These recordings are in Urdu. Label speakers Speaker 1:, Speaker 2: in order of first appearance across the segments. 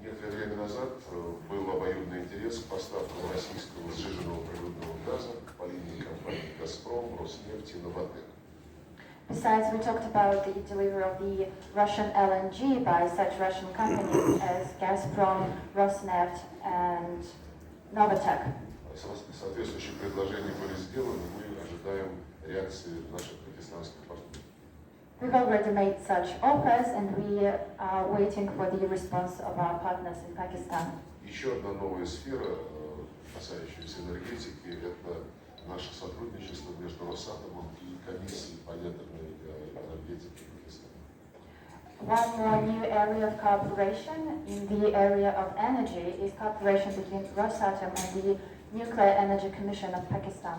Speaker 1: Некоторое время назад был обоюдный интерес к поставкам российского сжиженного природного газа по линии компаний «Газпром», «Роснефть» и «Новатэк».
Speaker 2: Besides, we talked about the delivery of the Russian LNG by such Russian companies as Gazprom, Rosneft, and Novatek.
Speaker 1: Соответствующие предложения были сделаны, мы ожидаем реакции наших пакистанских партнеров.
Speaker 2: We've already made such offers and we are waiting for the response of our partners in Pakistan.
Speaker 1: Еще одна новая сфера, касающаяся энергетики, это наше сотрудничество между Росатомом и Комиссией по ядерной энергетике Пакистана.
Speaker 2: One more new area of cooperation in the area of energy is cooperation between Rosatom and the Nuclear Energy Commission of Pakistan.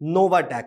Speaker 3: Novatek.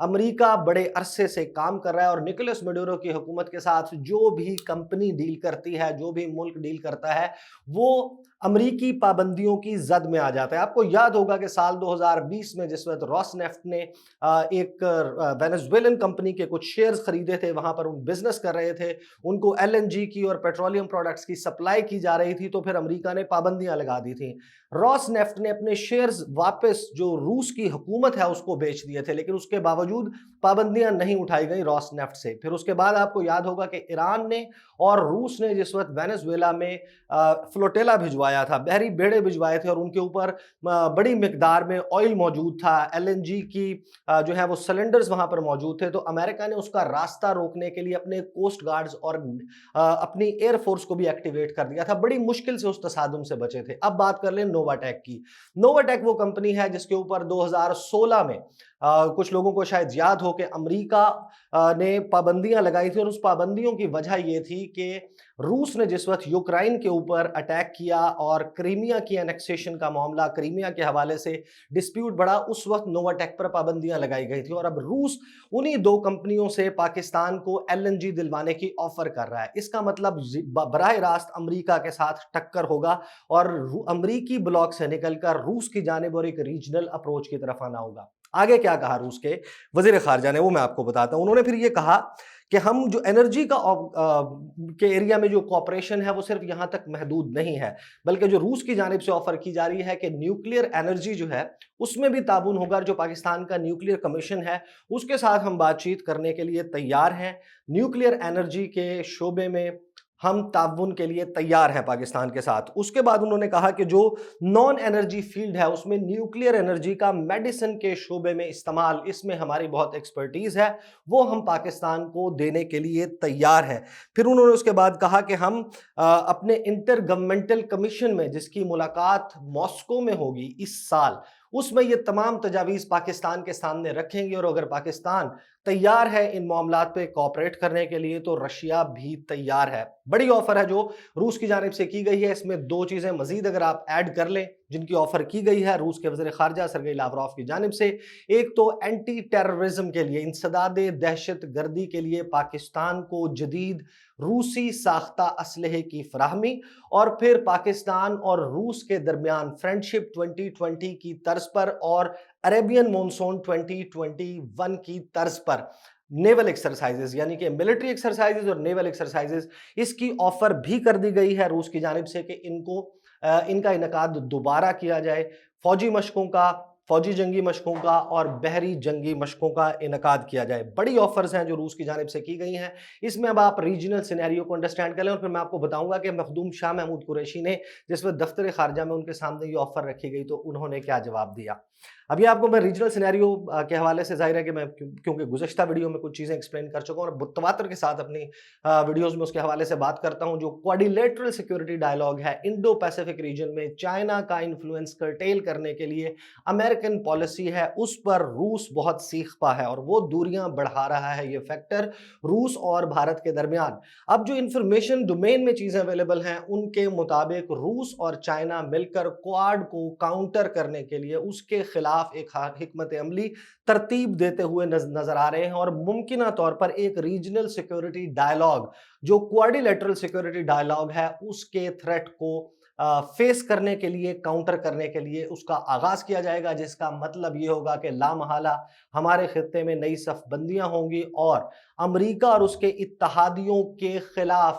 Speaker 3: امریکہ بڑے عرصے سے کام کر رہا ہے اور نکولس میڈورو کی حکومت کے ساتھ جو بھی کمپنی ڈیل کرتی ہے، جو بھی ملک ڈیل کرتا ہے، وہ امریکی پابندیوں کی زد میں آ جاتا ہے۔ آپ کو یاد ہوگا کہ سال 2020 میں جس وقت روس نیفٹ نے ایک وینزویلن کمپنی کے کچھ شیئرز خریدے تھے، وہاں پر ان بزنس کر رہے تھے، ان کو LNG کی اور پیٹرولیم پروڈکٹس کی سپلائی کی جا رہی تھی، تو پھر امریکہ نے پابندیاں لگا دی تھیں۔ روس نیفٹ نے اپنے شیئرز واپس جو روس کی حکومت ہے اس کو بیچ دیے تھے، لیکن اس کے باوجود پابندیاں نہیں اٹھائی گئیں روس نیفٹ سے۔ پھر اس کے بعد آپ کو یاد ہوگا کہ ایران نے اور روس نے جس وقت وینزویلا میں فلوٹیلا بھجوایا تھا، بحری بیڑے بھجوائے تھے اور ان کے اوپر بڑی مقدار میں آئل موجود تھا، LNG کی جو ہے وہ سلنڈرز وہاں پر موجود تھے، تو امریکہ نے اس کا راستہ روکنے کے لیے اپنے کوسٹ گارڈز اور اپنی ایئر فورس کو بھی ایکٹیویٹ کر دیا تھا۔ بڑی مشکل سے اس تصادم سے بچے تھے۔ اب بات کر لیں نوواٹیک کی۔ نوواٹیک وہ کمپنی ہے جس کے اوپر 2016 میں کچھ لوگوں کو شاید یاد ہو کہ امریکہ نے پابندیاں لگائی تھی، اور اس پابندیوں کی وجہ یہ تھی کہ روس نے جس وقت یوکرائن کے اوپر اٹیک کیا اور کرائمیا کی انیکسیشن کا معاملہ کرائمیا کے حوالے سے ڈسپیوٹ بڑھا، اس وقت نوواٹیک پر پابندیاں لگائی گئی تھی، اور اب روس انہی دو کمپنیوں سے پاکستان کو LNG دلوانے کی آفر کر رہا ہے۔ اس کا مطلب براہ راست امریکہ کے ساتھ ٹکر ہوگا اور امریکی بلاک سے نکل کر روس کی جانب اور ایک ریجنل اپروچ کی طرف آنا ہوگا۔ آگے کیا کہا روس کے وزیر خارجہ نے، وہ میں آپ کو بتاتا ہوں۔ انہوں نے پھر یہ کہا کہ ہم جو انرجی کے ایریا میں جو کوآپریشن ہے وہ صرف یہاں تک محدود نہیں ہے، بلکہ جو روس کی جانب سے آفر کی جا رہی ہے کہ نیوکلیئر انرجی جو ہے اس میں بھی تعاون ہوگا۔ جو پاکستان کا نیوکلیئر کمیشن ہے اس کے ساتھ ہم بات چیت کرنے کے لیے تیار ہیں، نیوکلیئر انرجی کے شعبے میں ہم تعاون کے لیے تیار ہیں پاکستان کے ساتھ۔ اس کے بعد انہوں نے کہا کہ جو نان انرجی فیلڈ ہے اس میں نیوکلیئر انرجی کا میڈیسن کے شعبے میں استعمال، اس میں ہماری بہت ایکسپرٹیز ہے، وہ ہم پاکستان کو دینے کے لیے تیار ہیں۔ پھر انہوں نے اس کے بعد کہا کہ ہم اپنے انٹر گورنمنٹل کمیشن میں جس کی ملاقات ماسکو میں ہوگی اس سال، اس میں یہ تمام تجاویز پاکستان کے سامنے رکھیں گے، اور اگر پاکستان تیار ہے ان معاملات پہ کوآپریٹ کرنے کے لیے تو رشیا بھی تیار ہے۔ بڑی آفر ہے جو روس کی جانب سے کی گئی ہے۔ اس میں دو چیزیں مزید اگر آپ ایڈ کر لیں جن کی آفر کی گئی ہے روس کے وزیر خارجہ سرگئی لاوروف کی جانب سے، ایک تو اینٹی ٹیررزم کے لیے، انسداد دہشت گردی کے لیے پاکستان کو جدید روسی ساختہ اسلحے کی فراہمی، اور پھر پاکستان اور روس کے درمیان فرینڈشپ 2020 کی طرز پر اور عربین مونسون 2021 کی طرز پر نیول ایکسرسائزز، یعنی کہ ملٹری ایکسرسائزز اور نیول ایکسرسائزز، اس کی آفر بھی کر دی گئی ہے روس کی جانب سے کہ ان کا انعقاد دوبارہ کیا جائے، فوجی مشقوں کا، فوجی جنگی مشقوں کا اور بحری جنگی مشقوں کا انعقاد کیا جائے۔ بڑی آفرز ہیں جو روس کی جانب سے کی گئی ہیں۔ اس میں اب آپ ریجنل سینیریو کو انڈرسٹینڈ کر لیں، اور پھر میں آپ کو بتاؤں گا کہ مخدوم شاہ محمود قریشی نے جس وقت دفتر خارجہ میں ان کے سامنے یہ آفر رکھی گئی تو انہوں نے کیا جواب دیا۔ ابھی آپ کو میں ریجنل سینیریو کے حوالے سے، ظاہر ہے کہ میں کیونکہ گزشتہ ویڈیو میں کچھ چیزیں ایکسپلین کر چکا ہوں اور تواتر کے ساتھ اپنی ویڈیوز میں اس کے حوالے سے بات کرتا ہوں، جو کوارڈیلیٹرل سیکیورٹی ڈائیلاگ ہے انڈو پیسیفک ریجن میں چائنا کا انفلوئنس کرٹیل کرنے کے لیے امریکن پالیسی ہے، اس پر روس بہت سیخ پا ہے اور وہ دوریاں بڑھا رہا ہے۔ یہ فیکٹر روس اور بھارت کے درمیان اب جو انفارمیشن ڈومین میں چیزیں اویلیبل ہیں ان کے مطابق روس اور چائنا مل کر کوآڈ کو کاؤنٹر کرنے کے لیے اس کے خلاف ایک حکمت عملی ترتیب دیتے ہوئے نظر آ رہے ہیں، اور ممکنہ طور پر ایک ریجنل سیکیورٹی ڈائیلاگ جو کوارڈیلیٹرل سیکیورٹی ڈائیلاگ ہے اس کے تھریٹ کو فیس کرنے کے لیے، کاؤنٹر کرنے کے لیے اس کا آغاز کیا جائے گا، جس کا مطلب یہ ہوگا کہ لامحالہ ہمارے خطے میں نئی صف بندیاں ہوں گی اور امریکہ اور اس کے اتحادیوں کے خلاف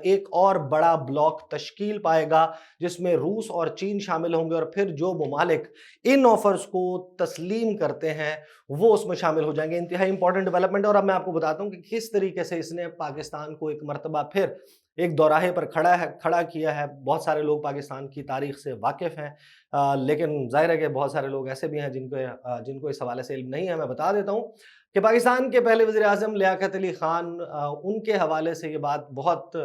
Speaker 3: ایک اور بڑا بلاک تشکیل پائے گا جس میں روس اور چین شامل ہوں گے، اور پھر جو ممالک ان آفرز کو تسلیم کرتے ہیں وہ اس میں شامل ہو جائیں گے۔ انتہائی امپورٹنٹ ڈیولپمنٹ، اور اب میں آپ کو بتاتا ہوں کہ کس طریقے سے اس نے پاکستان کو ایک مرتبہ پھر ایک دوراہے پر کھڑا کیا ہے۔ بہت سارے لوگ پاکستان کی تاریخ سے واقف ہیں، لیکن ظاہر ہے کہ بہت سارے لوگ ایسے بھی ہیں جن کو اس حوالے سے علم نہیں ہے۔ میں بتا دیتا ہوں کہ پاکستان کے پہلے وزیر اعظم لیاقت علی خان ان کے حوالے سے یہ بات بہت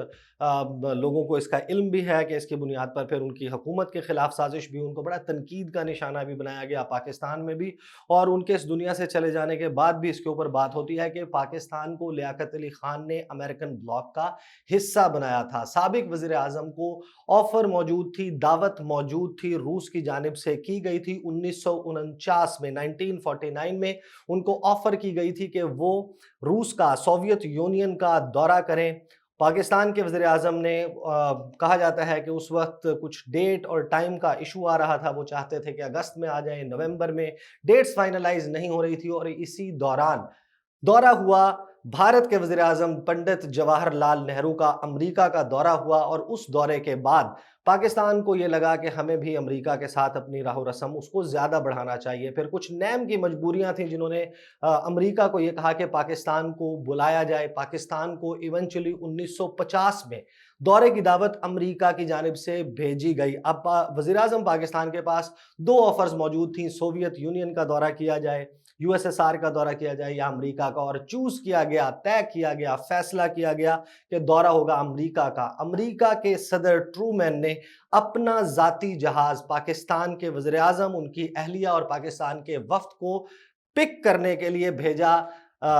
Speaker 3: لوگوں کو اس کا علم بھی ہے کہ اس کی بنیاد پر پھر ان کی حکومت کے خلاف سازش بھی، ان کو بڑا تنقید کا نشانہ بھی بنایا گیا پاکستان میں بھی، اور ان کے اس دنیا سے چلے جانے کے بعد بھی اس کے اوپر بات ہوتی ہے کہ پاکستان کو لیاقت علی خان نے امریکن بلاک کا حصہ بنایا تھا۔ سابق وزیر اعظم کو آفر موجود تھی، دعوت موجود تھی، روس کی جانب سے کی گئی تھی 1949 میں، 1949 میں ان کو آفر کی گئی تھی کہ وہ روس کا، سوویت یونین کا دورہ کریں۔ پاکستان کے وزیر اعظم نے کہا جاتا ہے کہ اس وقت کچھ ڈیٹ اور ٹائم کا ایشو آ رہا تھا، وہ چاہتے تھے کہ اگست میں آ جائیں، نومبر میں، ڈیٹس فائنلائز نہیں ہو رہی تھی، اور اسی دوران دورہ ہوا بھارت کے وزیر اعظم پنڈت جواہر لال نہرو کا امریکہ کا دورہ ہوا، اور اس دورے کے بعد پاکستان کو یہ لگا کہ ہمیں بھی امریکہ کے ساتھ اپنی راہ و رسم اس کو زیادہ بڑھانا چاہیے۔ پھر کچھ نیم کی مجبوریاں تھیں جنہوں نے امریکہ کو یہ کہا کہ پاکستان کو بلایا جائے۔ پاکستان کو ایونچولی 1950 میں دورے کی دعوت امریکہ کی جانب سے بھیجی گئی۔ اب وزیر اعظم پاکستان کے پاس دو آفرز موجود تھیں، سوویت یونین کا دورہ کیا جائے، USSR کا دورہ کیا جائے، یا امریکہ کا، اور چوز کیا گیا، طے کیا گیا، فیصلہ کیا گیا کہ دورہ ہوگا امریکہ کا۔ امریکہ کے صدر ٹرومین نے اپنا ذاتی جہاز پاکستان کے وزیر اعظم، ان کی اہلیہ اور پاکستان کے وفد کو پک کرنے کے لیے بھیجا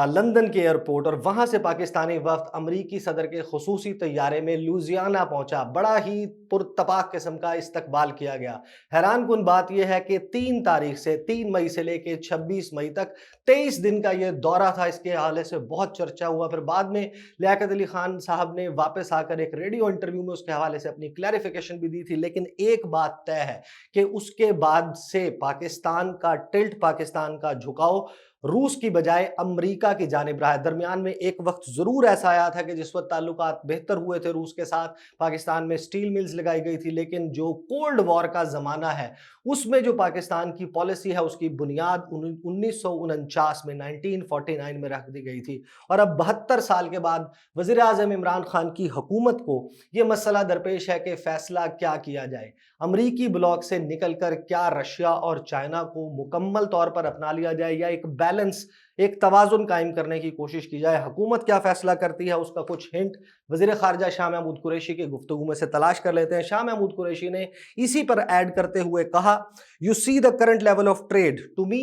Speaker 3: لندن کے ایئرپورٹ، اور وہاں سے پاکستانی وفد امریکی صدر کے خصوصی طیارے میں لوزیانا پہنچا۔ بڑا ہی پرتپاک قسم کا استقبال کیا گیا۔ حیران کن بات یہ ہے کہ 3 مئی سے لے کے 26 مئی تک 23 دن کا یہ دورہ تھا۔ اس کے حوالے سے بہت چرچا ہوا، پھر بعد میں لیاقت علی خان صاحب نے واپس آ کر ایک ریڈیو انٹرویو میں اس کے حوالے سے اپنی کلیریفیکیشن بھی دی تھی، لیکن ایک بات طے ہے کہ اس کے بعد سے پاکستان کا ٹلٹ، پاکستان کا جھکاؤ روس کی بجائے امریکہ کی جانب رہا ہے۔ درمیان میں ایک وقت ضرور ایسا آیا تھا کہ جس وقت تعلقات بہتر ہوئے تھے روس کے ساتھ، پاکستان میں سٹیل ملز لگائی گئی تھی، لیکن جو کولڈ وار کا زمانہ ہے اس میں جو پاکستان کی پالیسی ہے اس کی بنیاد 1949 میں، 1949 میں رکھ دی گئی تھی، اور اب 72 سال کے بعد وزیر اعظم عمران خان کی حکومت کو یہ مسئلہ درپیش ہے کہ فیصلہ کیا کیا جائے۔ امریکی بلاک سے نکل کر کیا رشیا اور چائنا کو مکمل طور پر اپنا لیا جائے، یا ایک بیلنس، ایک توازن قائم کرنے کی کوشش کی جائے۔ حکومت کیا فیصلہ کرتی ہے اس کا کچھ ہنٹ وزیر خارجہ شاہ محمود قریشی کی گفتگو میں سے تلاش کر لیتے ہیں۔ شاہ محمود قریشی نے اسی پر ایڈ کرتے ہوئے کہا، "You see the current level of trade. To me,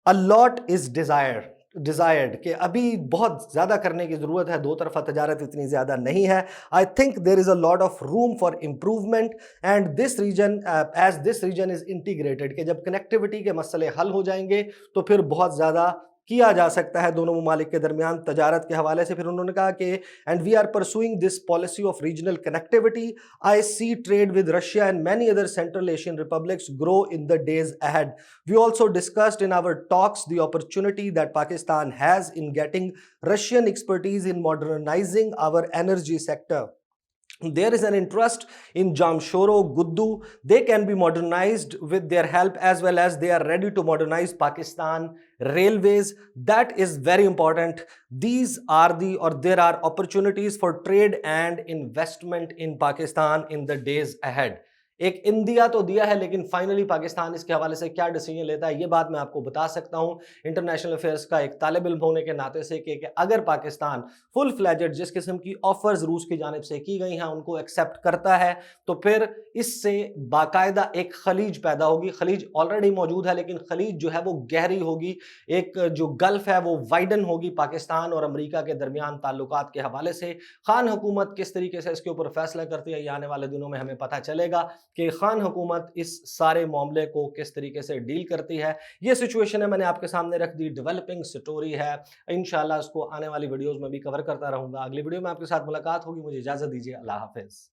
Speaker 3: a lot is desired کہ ابھی بہت زیادہ کرنے کی ضرورت ہے، دو طرفہ تجارت اتنی زیادہ نہیں ہے۔ I think there is a lot of room for improvement and this region as this region is integrated کہ جب کنیکٹیوٹی کے مسئلے حل ہو جائیں گے تو پھر بہت زیادہ کیا جا سکتا ہے دونوں ممالک کے درمیان تجارت کے حوالے سے۔ پھر انہوں نے کہا کہ and we are pursuing this policy of regional connectivity. I see trade with Russia and many other Central Asian republics grow in the days ahead. We also discussed in our talks the opportunity that Pakistan has in getting Russian expertise in modernizing our energy sector. There is an interest in Jamshoro, Guddu. They can be modernized with their help, as well as they are ready to modernize Pakistan railways. That is very important. There are opportunities for trade and investment in Pakistan in the days ahead. ایک اندیا تو دیا ہے، لیکن فائنلی پاکستان اس کے حوالے سے کیا ڈیسیجن لیتا ہے یہ بات میں آپ کو بتا سکتا ہوں انٹرنیشنل افیئرس کا ایک طالب علم ہونے کے ناطے سے، کہ اگر پاکستان فل فلیجڈ جس قسم کی آفرز روس کی جانب سے کی گئی ہیں ان کو ایکسیپٹ کرتا ہے، تو پھر اس سے باقاعدہ ایک خلیج پیدا ہوگی۔ خلیج آلریڈی موجود ہے، لیکن خلیج جو ہے وہ گہری ہوگی، ایک جو گلف ہے وہ وائڈن ہوگی پاکستان اور امریکہ کے درمیان تعلقات کے حوالے سے۔ خان حکومت کس طریقے سے اس کے اوپر فیصلہ کرتی ہے یہ آنے والے دنوں میں ہمیں پتہ چلے گا کہ خان حکومت اس سارے معاملے کو کس طریقے سے ڈیل کرتی ہے۔ یہ سچویشن ہے، میں نے آپ کے سامنے رکھ دی، ڈیولپنگ سٹوری ہے، انشاءاللہ اس کو آنے والی ویڈیوز میں بھی کور کرتا رہوں گا۔ اگلی ویڈیو میں آپ کے ساتھ ملاقات ہوگی، مجھے اجازت دیجیے، اللہ حافظ۔